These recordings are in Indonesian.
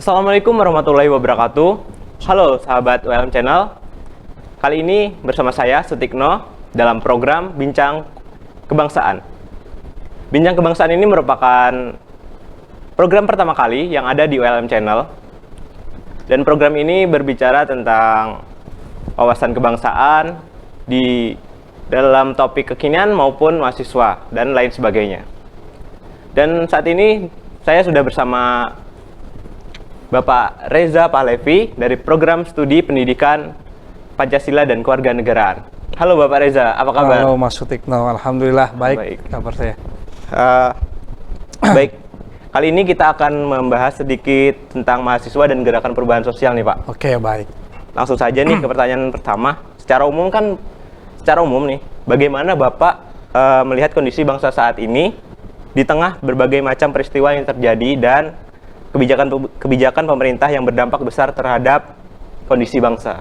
Assalamualaikum warahmatullahi wabarakatuh. Halo sahabat ULM Channel. Kali ini bersama saya Sutikno dalam program Bincang Kebangsaan. Bincang Kebangsaan ini merupakan program pertama kali yang ada di ULM Channel. Dan program ini berbicara tentang wawasan kebangsaan di dalam topik kekinian maupun mahasiswa dan lain sebagainya. Dan saat ini saya sudah bersama Bapak Reza Pahlevi dari Program Studi Pendidikan Pancasila dan Kewarganegaraan. Halo Bapak Reza, apa kabar? Halo Mas Sutikno, alhamdulillah baik. Kabar saya. Baik, kali ini kita akan membahas sedikit tentang mahasiswa dan gerakan perubahan sosial nih Pak. Oke, baik. Langsung saja nih ke pertanyaan pertama. Secara umum nih, bagaimana Bapak melihat kondisi bangsa saat ini di tengah berbagai macam peristiwa yang terjadi dan kebijakan pemerintah yang berdampak besar terhadap kondisi bangsa?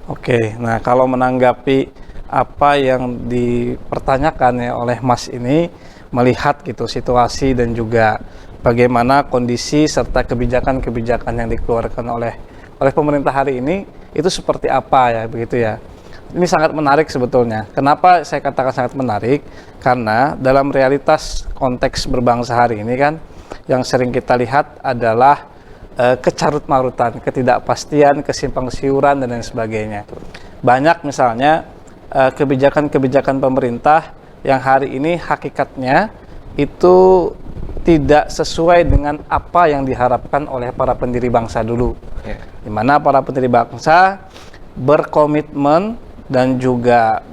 Oke, nah kalau menanggapi apa yang dipertanyakan ya oleh Mas ini, melihat gitu situasi dan juga bagaimana kondisi serta kebijakan-kebijakan yang dikeluarkan oleh pemerintah hari ini itu seperti apa ya, begitu ya. Ini sangat menarik sebetulnya. Kenapa saya katakan sangat menarik? Karena dalam realitas konteks berbangsa hari ini kan yang sering kita lihat adalah kecarut-marutan, ketidakpastian, kesimpang siuran dan lain sebagainya. Banyak misalnya kebijakan-kebijakan pemerintah yang hari ini hakikatnya itu tidak sesuai dengan apa yang diharapkan oleh para pendiri bangsa dulu. Di mana para pendiri bangsa berkomitmen dan juga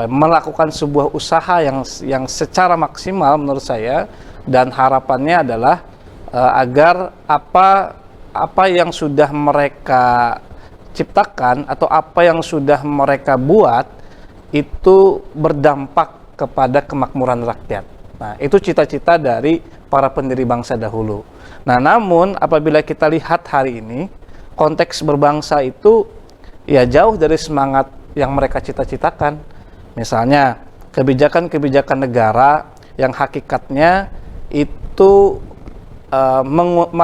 melakukan sebuah usaha yang secara maksimal menurut saya, dan harapannya adalah agar apa yang sudah mereka ciptakan atau apa yang sudah mereka buat itu berdampak kepada kemakmuran rakyat. Nah, itu cita-cita dari para pendiri bangsa dahulu. Nah, namun apabila kita lihat hari ini, konteks berbangsa itu ya jauh dari semangat yang mereka cita-citakan. Misalnya, kebijakan-kebijakan negara yang hakikatnya itu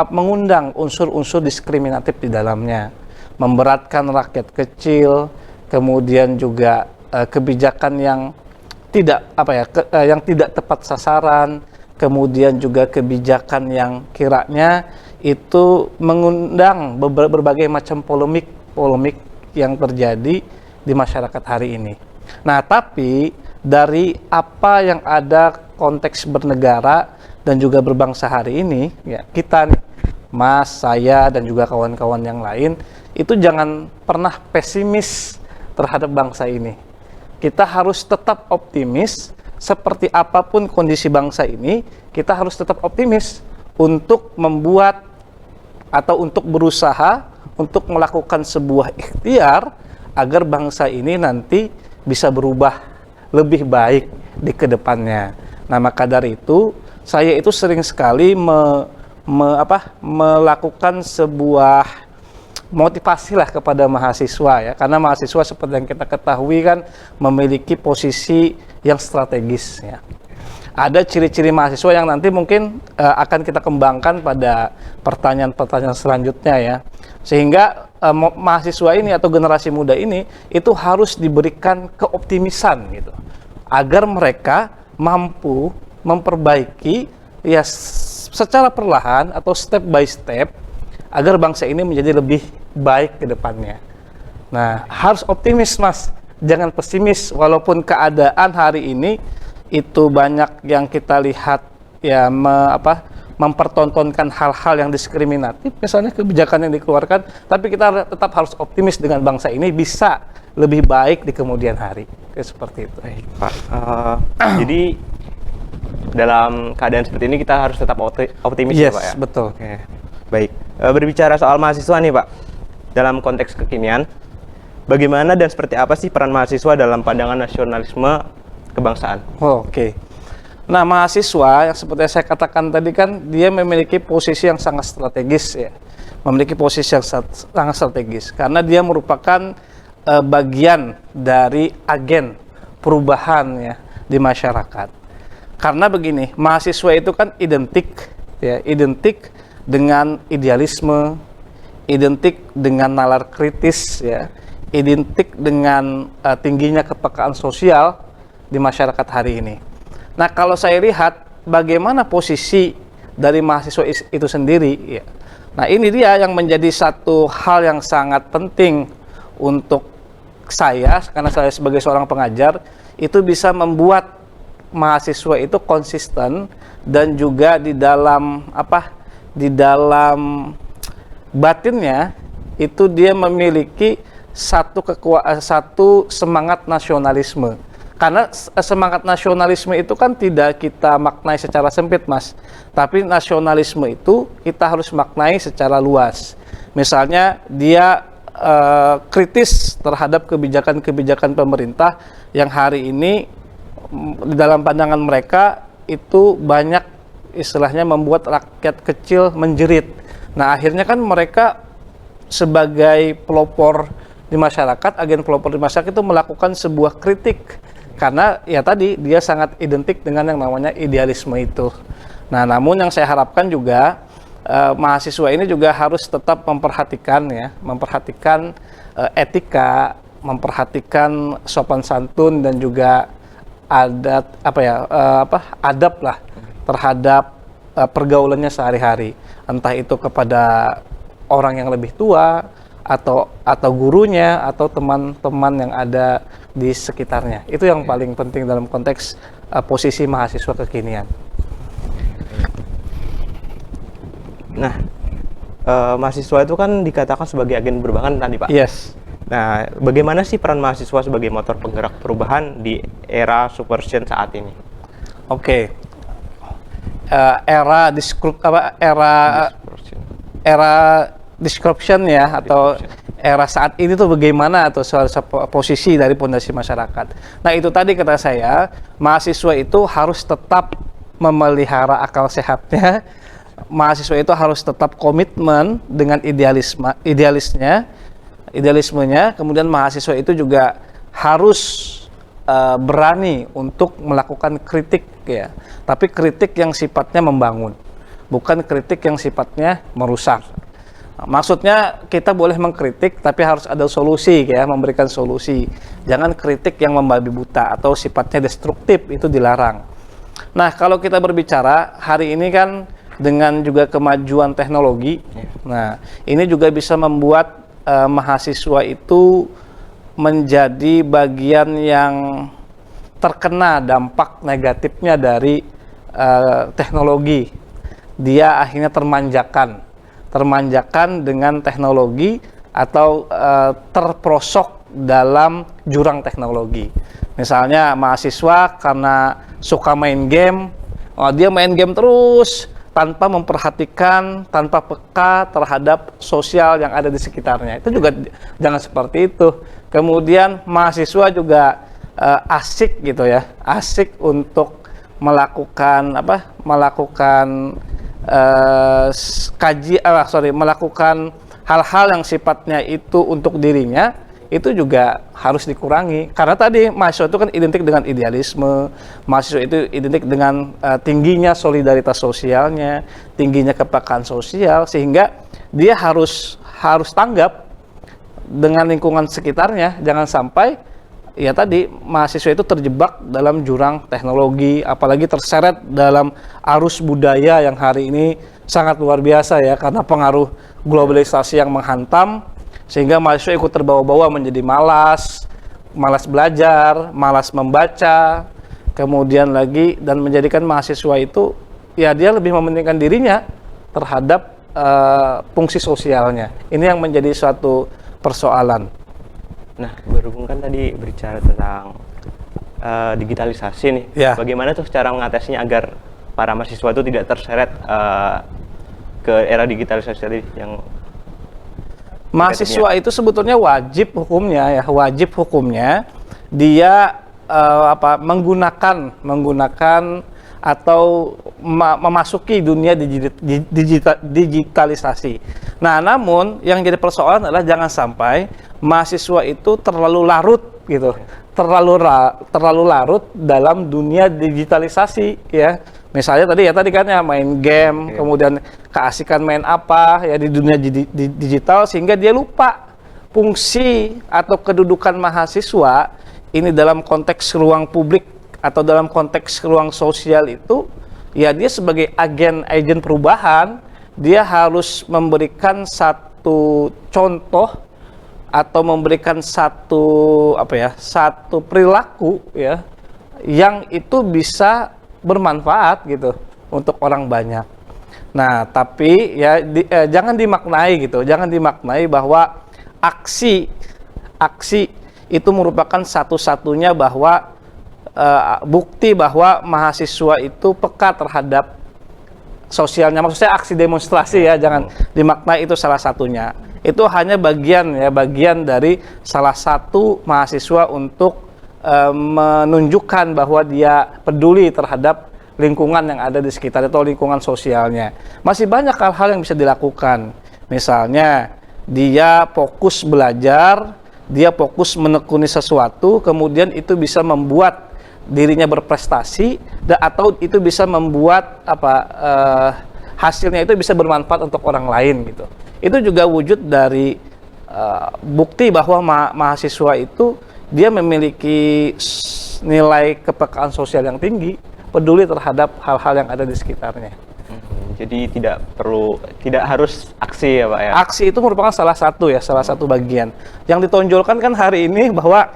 mengundang unsur-unsur diskriminatif di dalamnya, memberatkan rakyat kecil, kemudian juga kebijakan yang tidak tepat sasaran, kemudian juga kebijakan yang kiranya itu mengundang berbagai macam polemik yang terjadi di masyarakat hari ini. Nah, tapi dari apa yang ada konteks bernegara dan juga berbangsa hari ini, ya kita nih, Mas, saya dan juga kawan-kawan yang lain, itu jangan pernah pesimis terhadap bangsa ini. Kita harus tetap optimis. Seperti apapun kondisi bangsa ini, kita harus tetap optimis untuk membuat atau untuk berusaha untuk melakukan sebuah ikhtiar agar bangsa ini nanti bisa berubah lebih baik di kedepannya. Nah, maka dari itu saya itu sering sekali melakukan sebuah motivasi lah kepada mahasiswa ya, karena mahasiswa seperti yang kita ketahui kan memiliki posisi yang strategis ya. Ada ciri-ciri mahasiswa yang nanti mungkin akan kita kembangkan pada pertanyaan-pertanyaan selanjutnya ya, sehingga mahasiswa ini atau generasi muda ini itu harus diberikan keoptimisan gitu, agar mereka mampu memperbaiki ya secara perlahan atau step by step agar bangsa ini menjadi lebih baik ke depannya. Nah, harus optimis Mas, jangan pesimis. Walaupun keadaan hari ini itu banyak yang kita lihat ya mempertontonkan hal-hal yang diskriminatif, misalnya kebijakan yang dikeluarkan, tapi kita tetap harus optimis dengan bangsa ini bisa lebih baik di kemudian hari. Seperti itu. Baik, Pak. Jadi dalam keadaan seperti ini kita harus tetap optimis ya Pak ya? Yes, betul. Oke. Baik, berbicara soal mahasiswa nih Pak, dalam konteks kekinian, bagaimana dan seperti apa sih peran mahasiswa dalam pandangan nasionalisme kebangsaan? Oke. Nah, mahasiswa yang seperti saya katakan tadi kan dia memiliki posisi yang sangat strategis ya, memiliki posisi yang sangat strategis karena dia merupakan bagian dari agen perubahan ya di masyarakat. Karena begini, mahasiswa itu kan identik dengan idealisme, identik dengan nalar kritis, ya, identik dengan tingginya kepekaan sosial di masyarakat hari ini. Nah, kalau saya lihat bagaimana posisi dari mahasiswa itu sendiri, ya. Nah, ini dia yang menjadi satu hal yang sangat penting untuk saya, karena saya sebagai seorang pengajar, itu bisa membuat mahasiswa itu konsisten dan juga di dalam batinnya itu dia memiliki satu semangat nasionalisme. Karena semangat nasionalisme itu kan tidak kita maknai secara sempit, Mas. Tapi nasionalisme itu kita harus maknai secara luas. Misalnya dia kritis terhadap kebijakan-kebijakan pemerintah yang hari ini dalam pandangan mereka itu banyak istilahnya membuat rakyat kecil menjerit. Nah, akhirnya kan mereka sebagai pelopor di masyarakat, agen pelopor di masyarakat itu melakukan sebuah kritik. Karena ya tadi dia sangat identik dengan yang namanya idealisme itu. Nah, namun yang saya harapkan juga mahasiswa ini juga harus tetap memperhatikan etika, memperhatikan sopan santun dan juga adab lah terhadap pergaulannya sehari-hari. Entah itu kepada orang yang lebih tua atau gurunya atau teman-teman yang ada di sekitarnya. Itu yang paling penting dalam konteks posisi mahasiswa kekinian. Nah, mahasiswa itu kan dikatakan sebagai agen perubahan tadi, Pak. Yes. Nah, bagaimana sih peran mahasiswa sebagai motor penggerak perubahan di era subversion saat ini? Oke. Era disruption ya, atau era saat ini tuh bagaimana, atau posisi dari fondasi masyarakat. Nah, itu tadi kata saya, mahasiswa itu harus tetap memelihara akal sehatnya. Mahasiswa itu harus tetap komitmen dengan idealismenya. Kemudian mahasiswa itu juga harus berani untuk melakukan kritik, ya. Tapi kritik yang sifatnya membangun, bukan kritik yang sifatnya merusak. Maksudnya kita boleh mengkritik tapi harus ada solusi, ya, memberikan solusi. Jangan kritik yang membabi buta atau sifatnya destruktif, itu dilarang. Nah, kalau kita berbicara hari ini kan dengan juga kemajuan teknologi, nah ini juga bisa membuat mahasiswa itu menjadi bagian yang terkena dampak negatifnya dari teknologi. Dia akhirnya termanjakan dengan teknologi atau terprosok dalam jurang teknologi. Misalnya mahasiswa karena suka main game, dia main game terus tanpa memperhatikan, tanpa peka terhadap sosial yang ada di sekitarnya. Itu juga jangan seperti itu. Kemudian mahasiswa juga asik gitu ya, asik untuk melakukan melakukan hal-hal yang sifatnya itu untuk dirinya, itu juga harus dikurangi. Karena tadi mahasiswa itu kan identik dengan idealisme, mahasiswa itu identik dengan tingginya solidaritas sosialnya, tingginya kepekaan sosial, sehingga dia harus tanggap dengan lingkungan sekitarnya. Jangan sampai ya tadi mahasiswa itu terjebak dalam jurang teknologi, apalagi terseret dalam arus budaya yang hari ini sangat luar biasa ya, karena pengaruh globalisasi yang menghantam, sehingga mahasiswa ikut terbawa-bawa menjadi malas belajar, malas membaca, kemudian lagi dan menjadikan mahasiswa itu ya dia lebih mementingkan dirinya terhadap fungsi sosialnya. Ini yang menjadi suatu persoalan. Nah, berhubung kan tadi berbicara tentang digitalisasi nih, ya. Bagaimana tuh cara mengatasinya agar para mahasiswa itu tidak terseret ke era digitalisasi tadi yang mahasiswa itu sebetulnya wajib hukumnya dia menggunakan atau memasuki dunia digitalisasi. Nah, namun yang jadi persoalan adalah jangan sampai mahasiswa itu terlalu larut dalam dunia digitalisasi, ya. Misalnya tadi kan ya main game, kemudian keasikan main apa ya di dunia digital sehingga dia lupa fungsi atau kedudukan mahasiswa ini dalam konteks ruang publik atau dalam konteks ruang sosial itu ya dia sebagai agen perubahan, dia harus memberikan satu contoh atau memberikan satu satu perilaku ya yang itu bisa bermanfaat gitu untuk orang banyak. Nah, tapi ya jangan dimaknai bahwa aksi itu merupakan satu-satunya bahwa bukti bahwa mahasiswa itu peka terhadap sosialnya. Maksudnya aksi demonstrasi ya, jangan dimaknai itu salah satunya. Itu hanya bagian dari salah satu mahasiswa untuk menunjukkan bahwa dia peduli terhadap lingkungan yang ada di sekitar atau lingkungan sosialnya. Masih banyak hal-hal yang bisa dilakukan. Misalnya dia fokus belajar, dia fokus menekuni sesuatu, kemudian itu bisa membuat dirinya berprestasi atau itu bisa membuat hasilnya itu bisa bermanfaat untuk orang lain gitu. Itu juga wujud dari bukti bahwa mahasiswa itu dia memiliki nilai kepekaan sosial yang tinggi, peduli terhadap hal-hal yang ada di sekitarnya. Jadi tidak harus aksi ya Pak ya? Aksi itu merupakan salah satu bagian. Yang ditonjolkan kan hari ini bahwa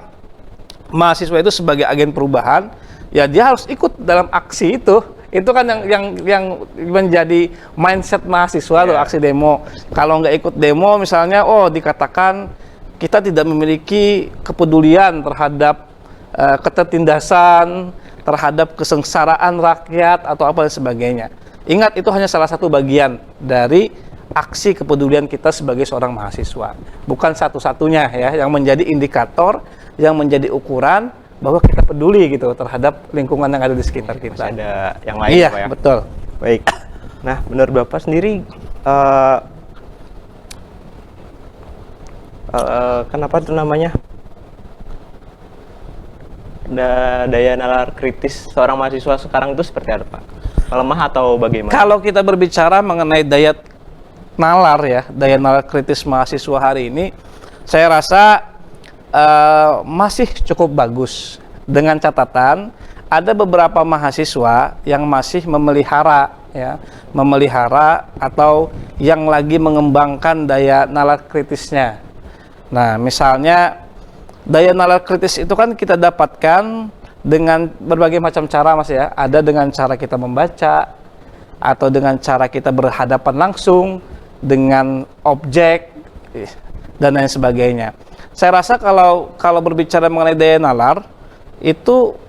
mahasiswa itu sebagai agen perubahan, ya dia harus ikut dalam aksi itu. Itu kan yang menjadi mindset mahasiswa tuh, aksi demo. Kalau nggak ikut demo misalnya, dikatakan kita tidak memiliki kepedulian terhadap ketertindasan, terhadap kesengsaraan rakyat atau apa dan sebagainya. Ingat, itu hanya salah satu bagian dari aksi kepedulian kita sebagai seorang mahasiswa. Bukan satu-satunya ya, yang menjadi indikator, yang menjadi ukuran bahwa kita peduli gitu terhadap lingkungan yang ada di sekitar kita. Masih ada yang lain iya, Pak ya? Betul. Baik. Nah, menurut Bapak sendiri, kenapa itu namanya daya nalar kritis seorang mahasiswa sekarang itu seperti apa Pak? Lemah atau bagaimana? Kalau kita berbicara mengenai daya nalar kritis mahasiswa hari ini, saya rasa masih cukup bagus. Dengan catatan, ada beberapa mahasiswa yang masih memelihara atau yang lagi mengembangkan daya nalar kritisnya. Nah, misalnya daya nalar kritis itu kan kita dapatkan dengan berbagai macam cara Mas ya. Ada dengan cara kita membaca, atau dengan cara kita berhadapan langsung dengan objek dan lain sebagainya. Saya rasa kalau berbicara mengenai daya nalar itu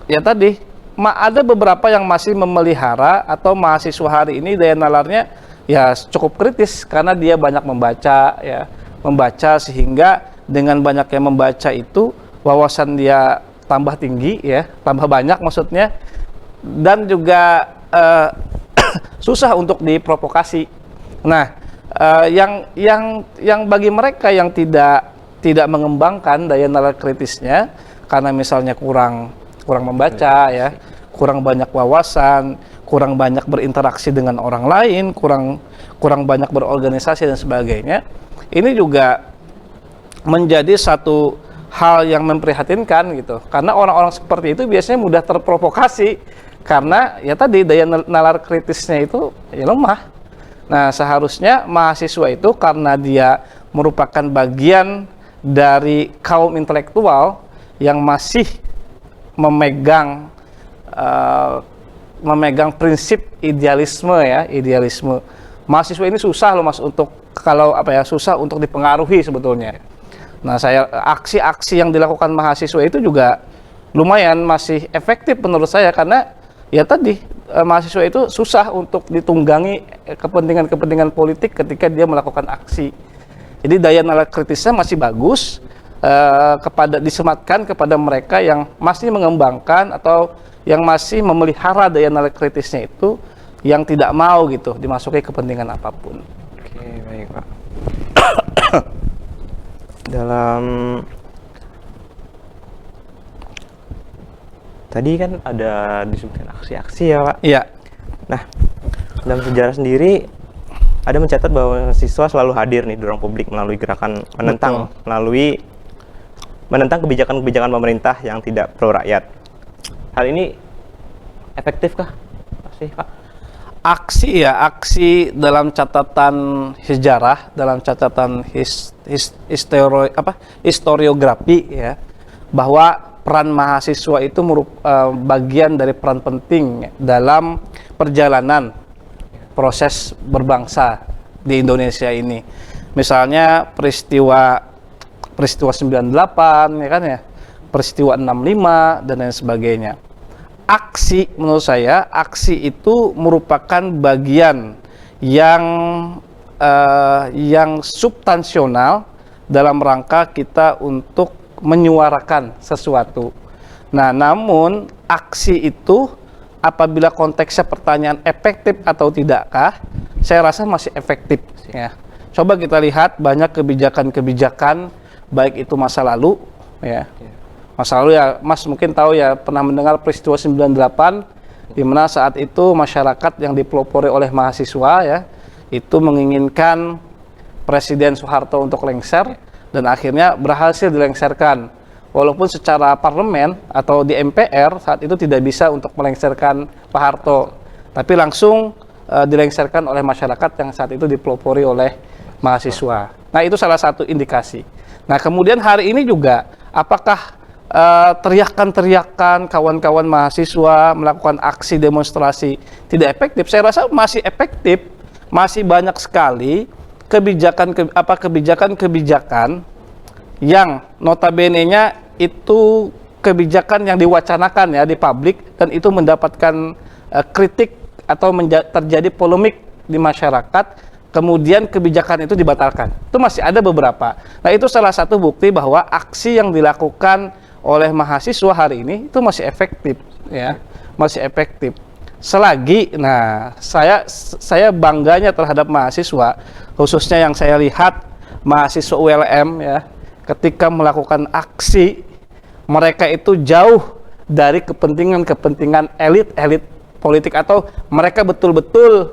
ya tadi ada beberapa yang masih memelihara atau mahasiswa hari ini daya nalarnya ya cukup kritis karena dia banyak membaca sehingga dengan banyak yang membaca itu wawasan dia tambah tinggi ya, tambah banyak maksudnya, dan juga susah untuk diprovokasi. Nah, yang bagi mereka yang tidak mengembangkan daya nalar kritisnya karena misalnya kurang membaca ya, kurang banyak wawasan, kurang banyak berinteraksi dengan orang lain, kurang banyak berorganisasi dan sebagainya. Ini juga menjadi satu hal yang memprihatinkan gitu. Karena orang-orang seperti itu biasanya mudah terprovokasi karena ya tadi daya nalar kritisnya itu ya lemah. Nah, seharusnya mahasiswa itu karena dia merupakan bagian dari kaum intelektual yang masih memegang prinsip idealisme. Mahasiswa ini susah loh Mas untuk susah untuk dipengaruhi sebetulnya. Nah, aksi-aksi yang dilakukan mahasiswa itu juga lumayan masih efektif menurut saya karena ya tadi mahasiswa itu susah untuk ditunggangi kepentingan politik ketika dia melakukan aksi. Jadi daya nalar kritisnya masih bagus disematkan kepada mereka yang masih mengembangkan atau yang masih memelihara daya nalar kritisnya itu, yang tidak mau gitu dimasuki kepentingan apapun. Oke, baik Pak. dalam Tadi kan ada disebutkan aksi-aksi ya Pak. Iya. Nah, dalam sejarah sendiri ada mencatat bahwa siswa selalu hadir nih di ruang publik melalui gerakan menentang kebijakan-kebijakan pemerintah yang tidak pro rakyat. Hal ini efektifkah sih Pak? Aksi dalam catatan sejarah, dalam catatan historiografi ya, bahwa peran mahasiswa itu bagian dari peran penting dalam perjalanan proses berbangsa di Indonesia ini. Misalnya peristiwa 98 ya kan ya, peristiwa 65 dan lain sebagainya. Aksi, menurut saya, aksi itu merupakan bagian yang substansional dalam rangka kita untuk menyuarakan sesuatu. Nah, namun aksi itu apabila konteksnya pertanyaan efektif atau tidakkah, saya rasa masih efektif ya. Coba kita lihat banyak kebijakan-kebijakan baik itu masa lalu ya. Masa lalu ya, Mas mungkin tahu ya, pernah mendengar peristiwa 98 di mana saat itu masyarakat yang dipelopori oleh mahasiswa ya, itu menginginkan Presiden Soeharto untuk lengser dan akhirnya berhasil dilengserkan. Walaupun secara parlemen atau di MPR saat itu tidak bisa untuk melengserkan Pak Harto, tapi langsung dilengserkan oleh masyarakat yang saat itu dipelopori oleh mahasiswa. Nah, itu salah satu indikasi. Nah, kemudian hari ini juga apakah teriakan-teriakan kawan-kawan mahasiswa melakukan aksi demonstrasi tidak efektif? Saya rasa masih efektif, masih banyak sekali kebijakan-kebijakan yang notabene-nya itu kebijakan yang diwacanakan ya di publik dan itu mendapatkan kritik atau terjadi polemik di masyarakat. Kemudian kebijakan itu dibatalkan. Itu masih ada beberapa. Nah, itu salah satu bukti bahwa aksi yang dilakukan oleh mahasiswa hari ini itu masih efektif ya, masih efektif. Selagi, nah saya bangganya terhadap mahasiswa, khususnya yang saya lihat mahasiswa ULM ya, ketika melakukan aksi, mereka itu jauh dari kepentingan elit politik, atau mereka betul-betul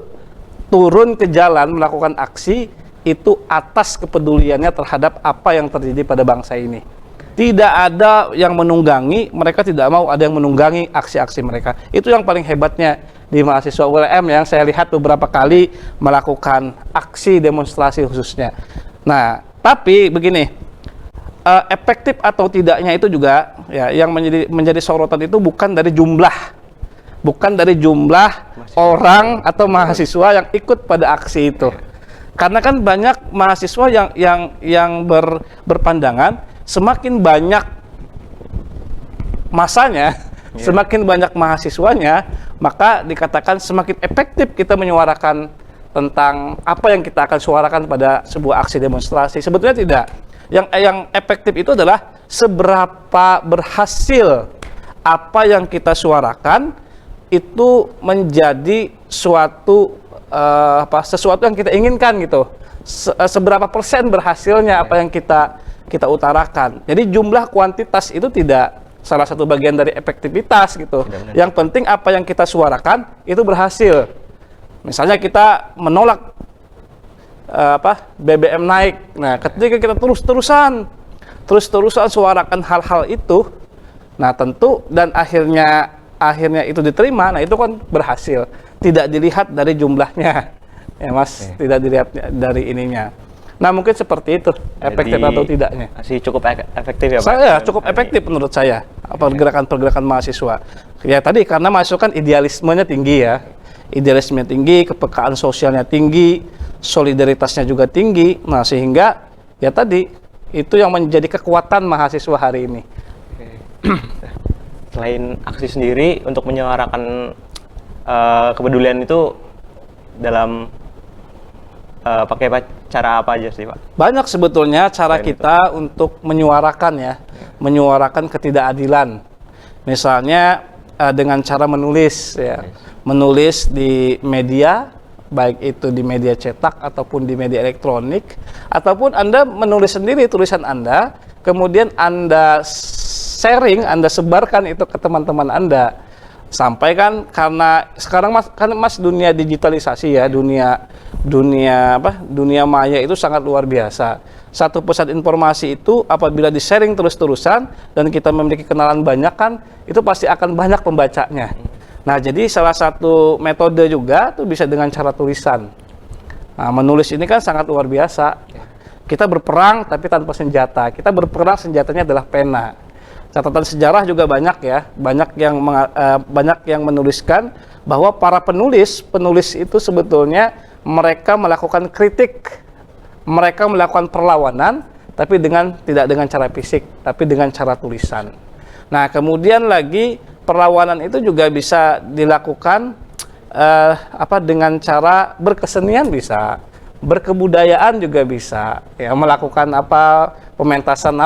turun ke jalan melakukan aksi itu atas kepeduliannya terhadap apa yang terjadi pada bangsa ini. Tidak ada yang menunggangi, mereka tidak mau ada yang menunggangi aksi-aksi mereka. Itu yang paling hebatnya di mahasiswa ULM yang saya lihat beberapa kali melakukan aksi demonstrasi khususnya. Nah, tapi begini, efektif atau tidaknya itu juga ya, yang menjadi sorotan itu bukan dari jumlah orang atau mahasiswa yang ikut pada aksi itu. Karena kan banyak mahasiswa yang berpandangan semakin banyak masanya, semakin banyak mahasiswanya, maka dikatakan semakin efektif kita menyuarakan tentang apa yang kita akan suarakan pada sebuah aksi demonstrasi. Sebetulnya tidak. Yang efektif itu adalah seberapa berhasil apa yang kita suarakan itu menjadi sesuatu yang kita inginkan gitu. Seberapa persen berhasilnya apa yang kita utarakan. Jadi jumlah kuantitas itu tidak salah satu bagian dari efektivitas gitu. Yang penting apa yang kita suarakan itu berhasil. Misalnya kita menolak BBM naik. Nah, ketika kita terus-terusan suarakan hal-hal itu, nah tentu dan akhirnya itu diterima, nah itu kan berhasil. Tidak dilihat dari jumlahnya. Ya, Mas, tidak dilihat dari ininya. Nah, mungkin seperti itu, efektif atau tidaknya. Masih cukup efektif ya Pak? Saya cukup efektif menurut saya, pergerakan-pergerakan mahasiswa. Ya tadi, karena mahasiswa kan idealismenya tinggi ya. Idealismenya tinggi, kepekaan sosialnya tinggi, solidaritasnya juga tinggi. Nah, sehingga ya tadi, itu yang menjadi kekuatan mahasiswa hari ini. Selain aksi sendiri, untuk menyuarakan kepedulian itu dalam pakai cara apa aja sih Pak? Banyak sebetulnya cara kita untuk menyuarakan ya, menyuarakan ketidakadilan. Misalnya dengan cara menulis ya, menulis di media, baik itu di media cetak ataupun di media elektronik, ataupun Anda menulis sendiri tulisan Anda, kemudian Anda sharing, Anda sebarkan itu ke teman-teman Anda. Sampaikan, karena sekarang Mas dunia digitalisasi ya, dunia maya itu sangat luar biasa. Satu pusat informasi itu apabila di-sharing terus-terusan dan kita memiliki kenalan banyak kan, itu pasti akan banyak pembacanya. Nah, jadi salah satu metode juga tuh bisa dengan cara tulisan. Nah, menulis ini kan sangat luar biasa. Kita berperang tapi tanpa senjata. Kita berperang, senjatanya adalah pena. Catatan sejarah juga banyak ya, banyak yang menuliskan bahwa para penulis itu sebetulnya mereka melakukan kritik, mereka melakukan perlawanan, tapi tidak dengan cara fisik, tapi dengan cara tulisan. Nah, kemudian lagi perlawanan itu juga bisa dilakukan dengan cara berkesenian, bisa berkebudayaan juga bisa ya, melakukan pementasan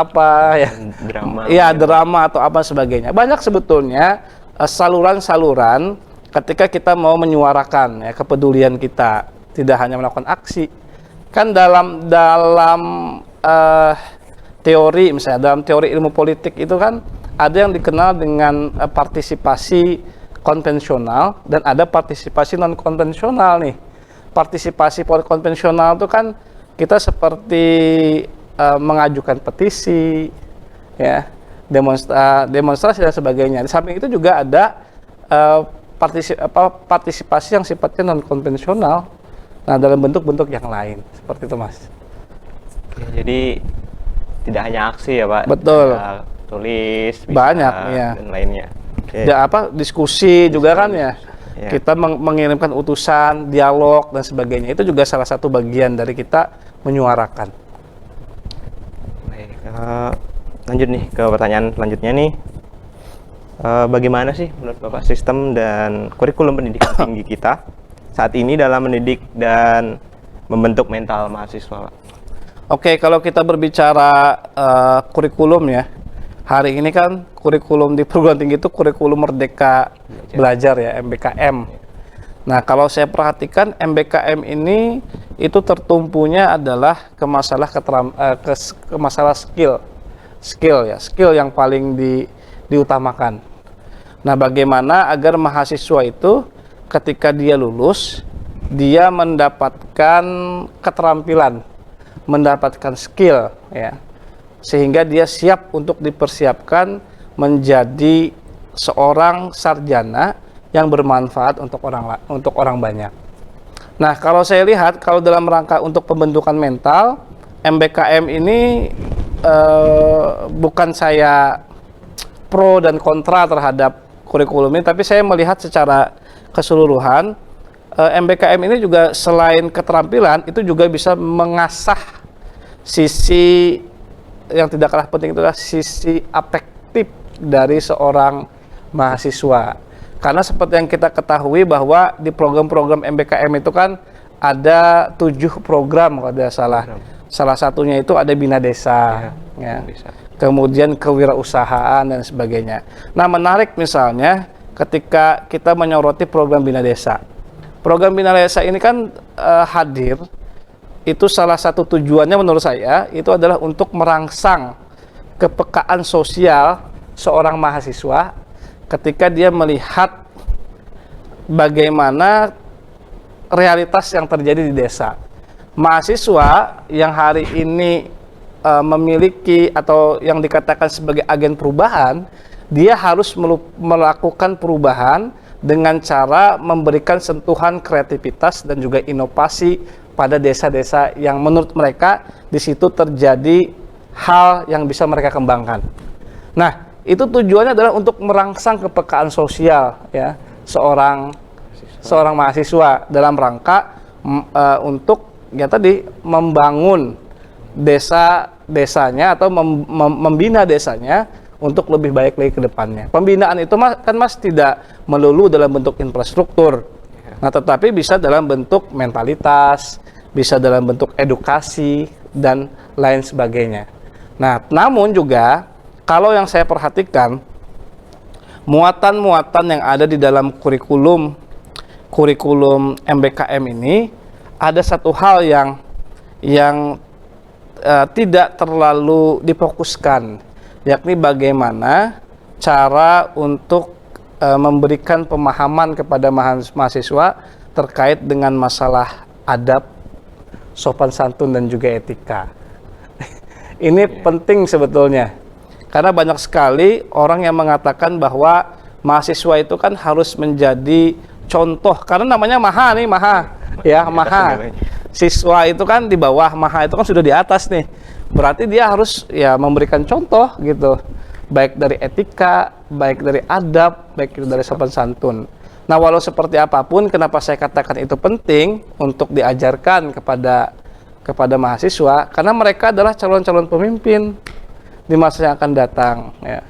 ya, drama atau apa sebagainya. Banyak sebetulnya saluran-saluran ketika kita mau menyuarakan ya kepedulian kita, tidak hanya melakukan aksi. Kan dalam teori, misalnya dalam teori ilmu politik itu kan ada yang dikenal dengan partisipasi konvensional dan ada partisipasi non konvensional nih. Partisipasi konvensional itu kan kita seperti mengajukan petisi, ya, demonstrasi dan sebagainya. Di samping itu juga ada partisipasi yang sifatnya non konvensional. Nah, dalam bentuk-bentuk yang lain, seperti itu, Mas. Jadi tidak hanya aksi ya, Pak. Betul. Bisa tulis, bisa banyak, ya. Dan lainnya. Diskusi juga kan ya. Kita mengirimkan utusan, dialog dan sebagainya. Itu juga salah satu bagian dari kita menyuarakan. Baik, lanjut nih ke pertanyaan selanjutnya nih. Bagaimana sih menurut Bapak sistem dan kurikulum pendidikan tinggi kita saat ini dalam mendidik dan membentuk mental mahasiswa, Pak? Oke, kalau kita berbicara kurikulum ya, hari ini kan kurikulum di perguruan tinggi itu kurikulum Merdeka Belajar ya, MBKM. Nah, kalau saya perhatikan MBKM ini itu tertumpunya adalah ke masalah skill yang paling diutamakan. Nah, bagaimana agar mahasiswa itu ketika dia lulus, dia mendapatkan keterampilan, mendapatkan skill ya, sehingga dia siap untuk dipersiapkan menjadi seorang sarjana yang bermanfaat untuk orang banyak. Nah, kalau saya lihat, kalau dalam rangka untuk pembentukan mental, MBKM ini bukan saya pro dan kontra terhadap kurikulum ini, tapi saya melihat secara keseluruhan MBKM ini juga selain keterampilan, itu juga bisa mengasah sisi yang tidak kalah penting, itu adalah sisi afektif dari seorang mahasiswa. Karena seperti yang kita ketahui bahwa di program-program MBKM itu kan ada 7 program kalau tidak salah. Salah satunya itu ada Bina Desa, ya. Kemudian kewirausahaan dan sebagainya. Nah, menarik misalnya ketika kita menyoroti program Bina Desa. Program Bina Desa ini kan hadir, itu salah satu tujuannya menurut saya itu adalah untuk merangsang kepekaan sosial seorang mahasiswa ketika dia melihat bagaimana realitas yang terjadi di desa. Mahasiswa yang hari ini memiliki atau yang dikatakan sebagai agen perubahan, dia harus melakukan perubahan dengan cara memberikan sentuhan kreativitas dan juga inovasi pada desa-desa yang menurut mereka di situ terjadi hal yang bisa mereka kembangkan. Nah, itu tujuannya adalah untuk merangsang kepekaan sosial ya seorang mahasiswa dalam rangka untuk ya tadi membangun desanya atau membina desanya untuk lebih baik lagi ke depannya. Pembinaan itu Mas tidak melulu dalam bentuk infrastruktur. Nah, tetapi bisa dalam bentuk mentalitas, bisa dalam bentuk edukasi dan lain sebagainya. Nah, namun juga kalau yang saya perhatikan muatan-muatan yang ada di dalam kurikulum MBKM ini ada satu hal yang tidak terlalu difokuskan, yakni bagaimana cara untuk memberikan pemahaman kepada mahasiswa terkait dengan masalah adab, sopan santun, dan juga etika. Ini penting sebetulnya, karena banyak sekali orang yang mengatakan bahwa mahasiswa itu kan harus menjadi contoh, karena namanya maha nih, maha. Siswa itu kan di bawah, maha itu kan sudah di atas nih. Berarti dia harus ya memberikan contoh gitu, baik dari etika, baik dari adab, baik dari sopan santun. Nah, walau seperti apapun, kenapa saya katakan itu penting untuk diajarkan kepada mahasiswa, karena mereka adalah calon-calon pemimpin di masa yang akan datang. Ya.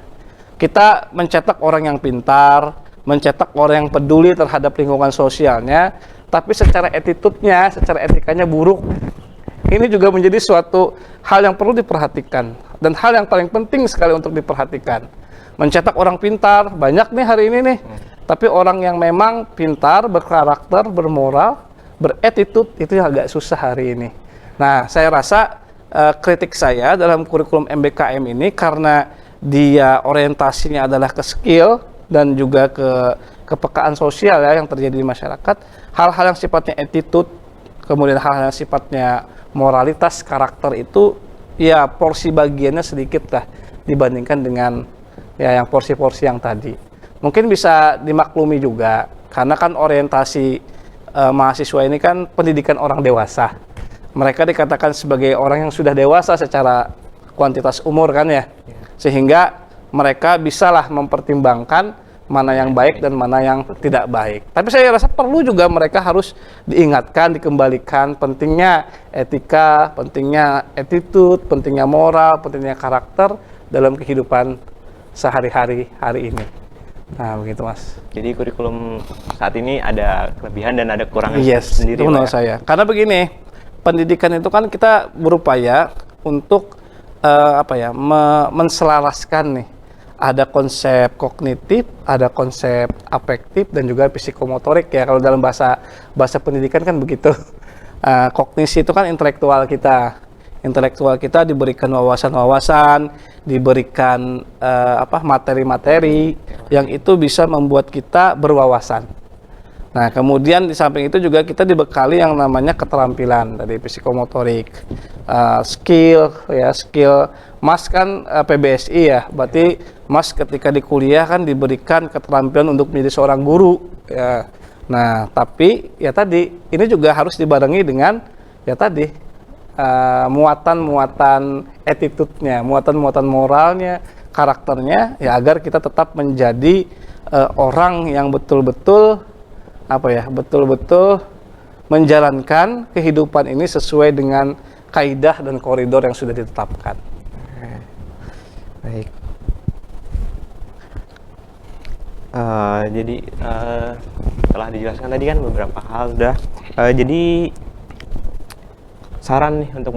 Kita mencetak orang yang pintar, mencetak orang yang peduli terhadap lingkungan sosialnya, tapi secara attitude-nya, secara etikanya buruk. Ini juga menjadi suatu hal yang perlu diperhatikan, dan hal yang paling penting sekali untuk diperhatikan. Mencetak orang pintar, banyak nih hari ini nih, tapi orang yang memang pintar, berkarakter, bermoral, beretitude, itu agak susah hari ini. Nah, saya rasa kritik saya dalam kurikulum MBKM ini karena dia orientasinya adalah ke skill dan juga ke kepekaan sosial ya yang terjadi di masyarakat. Hal-hal yang sifatnya attitude, kemudian hal-hal yang sifatnya moralitas, karakter itu ya porsi bagiannya sedikit lah dibandingkan dengan ya yang porsi-porsi yang tadi. Mungkin bisa dimaklumi juga karena kan orientasi mahasiswa ini kan pendidikan orang dewasa. Mereka dikatakan sebagai orang yang sudah dewasa secara kuantitas umur kan ya, sehingga mereka bisalah mempertimbangkan mana yang baik dan mana yang tidak baik. Tapi saya rasa perlu juga mereka harus diingatkan, dikembalikan pentingnya etika, pentingnya attitude, pentingnya moral, pentingnya karakter dalam kehidupan sehari-hari hari ini. Nah, begitu Mas. Jadi kurikulum saat ini ada kelebihan dan ada kekurangan Itu sendiri. menurut saya. Karena begini, pendidikan itu kan kita berupaya untuk menselaraskan nih. Ada konsep kognitif, ada konsep afektif, dan juga psikomotorik ya. Kalau dalam bahasa pendidikan kan begitu. Kognisi itu kan intelektual kita. Intelektual kita diberikan wawasan-wawasan, diberikan materi-materi yang itu bisa membuat kita berwawasan. Nah, kemudian di samping itu juga kita dibekali yang namanya keterampilan dari psikomotorik, skill. Mas kan PBSI ya, berarti Mas ketika di kuliah kan diberikan keterampilan untuk menjadi seorang guru. Ya. Nah, tapi ya tadi ini juga harus dibarengi dengan ya tadi muatan-muatan attitude-nya, muatan-muatan moralnya, karakternya, ya agar kita tetap menjadi orang yang betul-betul menjalankan kehidupan ini sesuai dengan kaidah dan koridor yang sudah ditetapkan. Baik. Jadi telah dijelaskan tadi kan beberapa hal sudah. Jadi saran nih untuk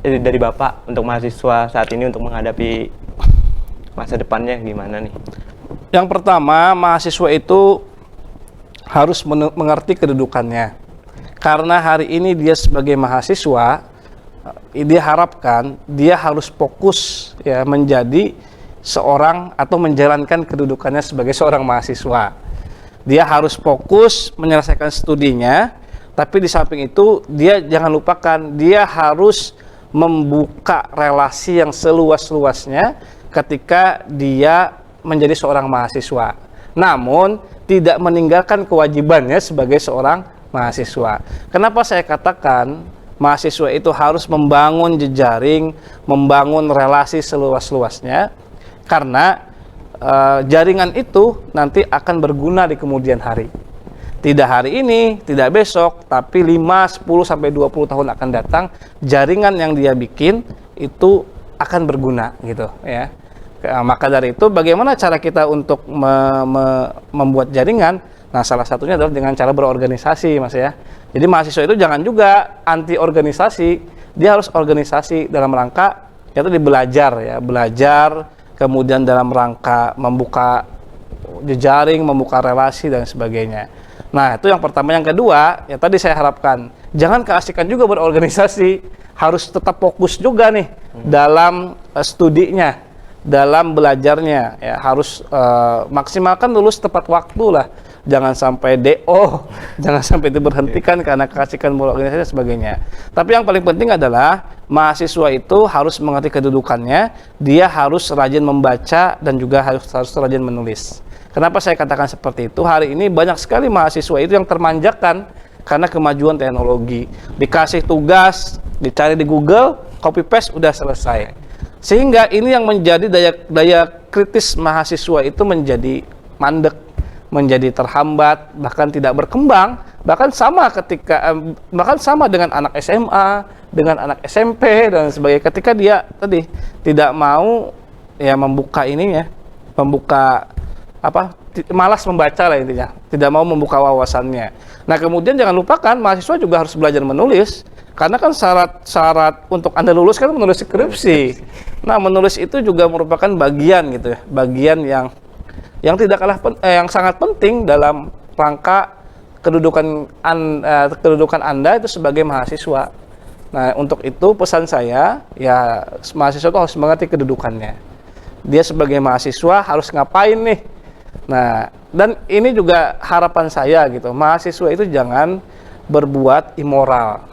dari Bapak untuk mahasiswa saat ini untuk menghadapi masa depannya gimana nih? Yang pertama, mahasiswa itu harus mengerti kedudukannya. Karena hari ini dia sebagai mahasiswa, dia harapkan dia harus fokus ya menjadi seorang atau menjalankan kedudukannya sebagai seorang mahasiswa. Dia harus fokus menyelesaikan studinya, tapi di samping itu dia jangan lupakan dia harus membuka relasi yang seluas-luasnya ketika dia menjadi seorang mahasiswa. Namun tidak meninggalkan kewajibannya sebagai seorang mahasiswa. Kenapa saya katakan mahasiswa itu harus membangun jejaring, membangun relasi seluas-luasnya? Karena jaringan itu nanti akan berguna di kemudian hari. Tidak hari ini, tidak besok, tapi 5, 10 sampai 20 tahun akan datang, jaringan yang dia bikin itu akan berguna gitu ya. Maka dari itu bagaimana cara kita untuk membuat jaringan? Nah, salah satunya adalah dengan cara berorganisasi, Mas ya. Jadi mahasiswa itu jangan juga anti organisasi, dia harus organisasi dalam rangka yaitu belajar, kemudian dalam rangka membuka jejaring, membuka relasi dan sebagainya. Nah, itu yang pertama. Yang kedua, ya tadi saya harapkan jangan keasikan juga berorganisasi, harus tetap fokus juga nih dalam studinya. dalam belajarnya, ya harus maksimalkan lulus tepat waktu lah, jangan sampai DO, jangan sampai diberhentikan karena keasikan berorganisasi dan sebagainya. Tapi yang paling penting adalah mahasiswa itu harus mengerti kedudukannya, dia harus rajin membaca dan juga harus rajin menulis. Kenapa saya katakan seperti itu? Hari ini banyak sekali mahasiswa itu yang termanjakan karena kemajuan teknologi. Dikasih tugas, dicari di Google, copy paste udah selesai. Sehingga ini yang menjadi daya kritis mahasiswa itu menjadi mandek, menjadi terhambat, bahkan tidak berkembang. Bahkan sama dengan anak SMA, dengan anak SMP dan sebagainya. Ketika dia tadi tidak mau ya membuka ininya, malas membaca lah intinya, tidak mau membuka wawasannya. Nah, kemudian jangan lupakan mahasiswa juga harus belajar menulis. Karena kan syarat untuk Anda lulus kan menulis skripsi. Nah, menulis itu juga merupakan bagian gitu ya, bagian yang tidak kalah yang sangat penting dalam rangka kedudukan Anda itu sebagai mahasiswa. Nah, untuk itu pesan saya, ya mahasiswa itu harus mengerti kedudukannya. Dia sebagai mahasiswa harus ngapain nih? Nah, dan ini juga harapan saya gitu, mahasiswa itu jangan berbuat immoral.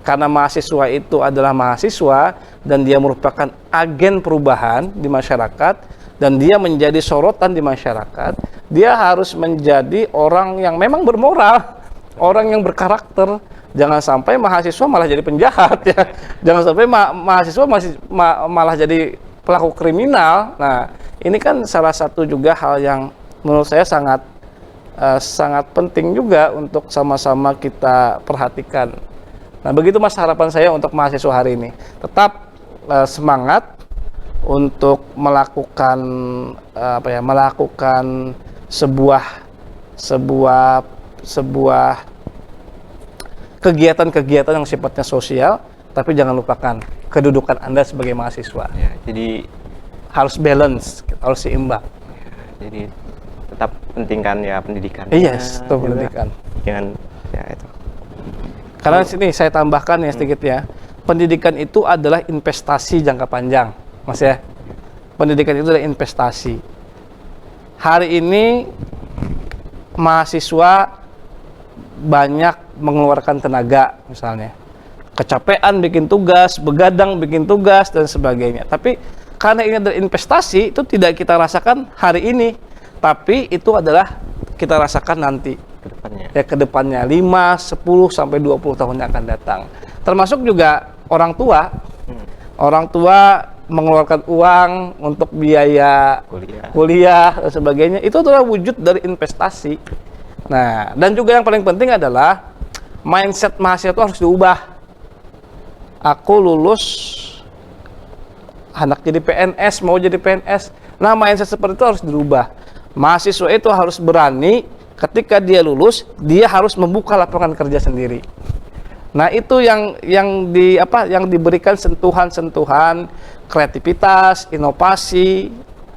Karena mahasiswa itu adalah mahasiswa dan dia merupakan agen perubahan di masyarakat dan dia menjadi sorotan di masyarakat, dia harus menjadi orang yang memang bermoral, orang yang berkarakter. Jangan sampai mahasiswa malah jadi penjahat ya. Jangan sampai mahasiswa malah jadi pelaku kriminal. Nah, ini kan salah satu juga hal yang menurut saya sangat penting juga untuk sama-sama kita perhatikan. Nah, begitu Mas harapan saya untuk mahasiswa hari ini. Tetap semangat untuk melakukan melakukan sebuah kegiatan-kegiatan yang sifatnya sosial, tapi jangan lupakan kedudukan Anda sebagai mahasiswa. Ya, jadi harus balance, harus seimbang. Ya, jadi tetap pentingkan ya pendidikan. Yes, itu pendidikan. Jangan ya itu. Karena sini saya tambahkan ya sedikit ya, pendidikan itu adalah investasi jangka panjang, Mas ya. Pendidikan itu adalah investasi. Hari ini mahasiswa banyak mengeluarkan tenaga, misalnya kecapean bikin tugas, begadang bikin tugas dan sebagainya. Tapi karena ini adalah investasi, itu tidak kita rasakan hari ini, tapi itu adalah kita rasakan nanti. Kedepannya 5, 10, sampai 20 tahun yang akan datang. Termasuk juga orang tua. Orang tua mengeluarkan uang untuk biaya kuliah dan sebagainya. Itu adalah wujud dari investasi. Nah, dan juga yang paling penting adalah mindset mahasiswa itu harus diubah. Aku lulus, anak jadi PNS, mau jadi PNS. Nah, mindset seperti itu harus dirubah. Mahasiswa itu harus berani. Ketika dia lulus, dia harus membuka lapangan kerja sendiri. Nah, itu yang diberikan sentuhan-sentuhan kreativitas, inovasi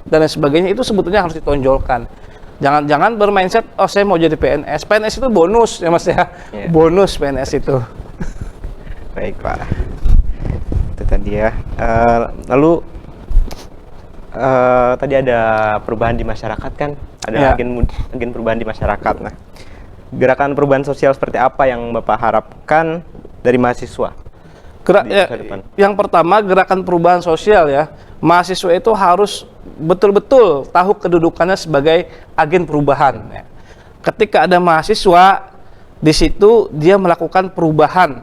dan lain sebagainya, itu sebetulnya harus ditonjolkan. Jangan bermindset, oh saya mau jadi PNS. PNS itu bonus ya Mas ya. Yeah. Bonus PNS itu. Baik Pak. Itu tadi ya. Lalu tadi ada perubahan di masyarakat kan? Ada agen perubahan di masyarakat. Nah, gerakan perubahan sosial seperti apa yang Bapak harapkan dari mahasiswa? Yang pertama, gerakan perubahan sosial ya. Mahasiswa itu harus betul-betul tahu kedudukannya sebagai agen perubahan. Ya. Ketika ada mahasiswa, di situ dia melakukan perubahan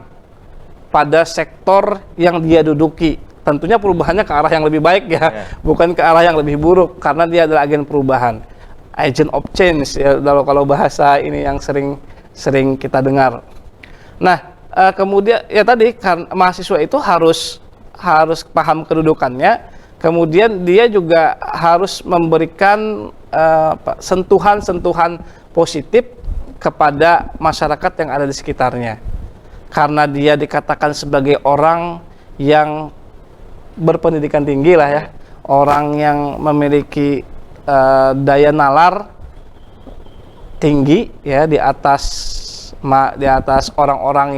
pada sektor yang dia duduki. Tentunya perubahannya ke arah yang lebih baik ya, bukan ke arah yang lebih buruk, karena dia adalah agen perubahan. Agent of change ya, kalau bahasa ini yang sering kita dengar. Nah, kemudian ya tadi kan mahasiswa itu harus paham kedudukannya, kemudian dia juga harus memberikan sentuhan-sentuhan positif kepada masyarakat yang ada di sekitarnya, karena dia dikatakan sebagai orang yang berpendidikan tinggi lah ya, orang yang memiliki daya nalar tinggi ya, di atas orang-orang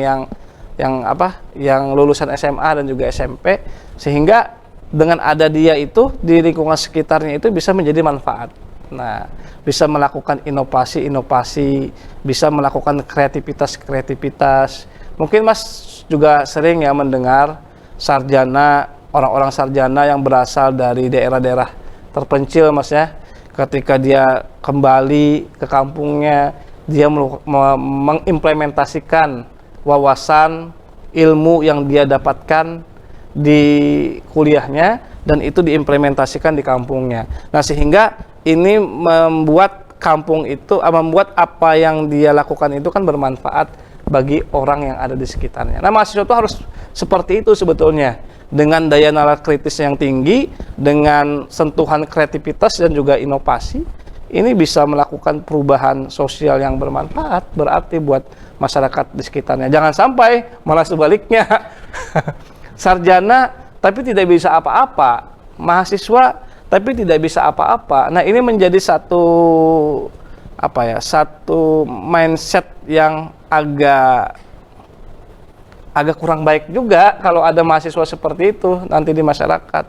yang lulusan SMA dan juga SMP, sehingga dengan ada dia itu di lingkungan sekitarnya itu bisa menjadi manfaat. Nah, bisa melakukan inovasi-inovasi, bisa melakukan kreativitas-kreativitas. Mungkin Mas juga sering ya mendengar sarjana, orang-orang sarjana yang berasal dari daerah-daerah terpencil, Mas ya. Ketika dia kembali ke kampungnya, dia mengimplementasikan wawasan, ilmu yang dia dapatkan di kuliahnya dan itu diimplementasikan di kampungnya. Nah, sehingga ini membuat kampung itu, membuat apa yang dia lakukan itu kan bermanfaat bagi orang yang ada di sekitarnya. Nah, mahasiswa itu harus seperti itu sebetulnya, dengan daya nalar kritis yang tinggi, dengan sentuhan kreativitas dan juga inovasi, ini bisa melakukan perubahan sosial yang bermanfaat, berarti buat masyarakat di sekitarnya. Jangan sampai malah sebaliknya, sarjana tapi tidak bisa apa-apa, mahasiswa tapi tidak bisa apa-apa. Nah, ini menjadi satu satu mindset yang agak kurang baik juga kalau ada mahasiswa seperti itu nanti di masyarakat.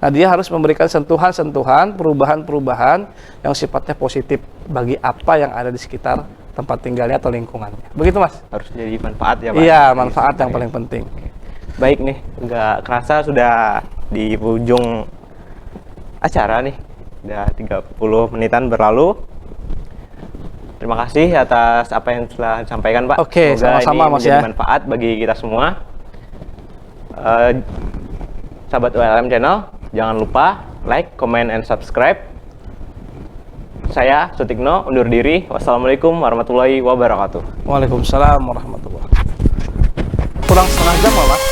Nah, dia harus memberikan sentuhan-sentuhan, perubahan-perubahan yang sifatnya positif bagi apa yang ada di sekitar tempat tinggalnya atau lingkungannya. Begitu, Mas? Harus jadi manfaat ya, Pak? Iya, manfaat yang paling penting. Baik nih, nggak kerasa sudah di ujung acara nih. Udah 30 menitan berlalu. Terima kasih atas apa yang telah disampaikan, Pak. Oke, semoga sama-sama, ini Mas, menjadi ya. manfaat bagi kita semua. Sahabat ULM Channel, jangan lupa like, comment, and subscribe. Saya Sutikno undur diri. Wassalamualaikum warahmatullahi wabarakatuh. Waalaikumsalam warahmatullahi wabarakatuh. Kurang setengah jam, Mas.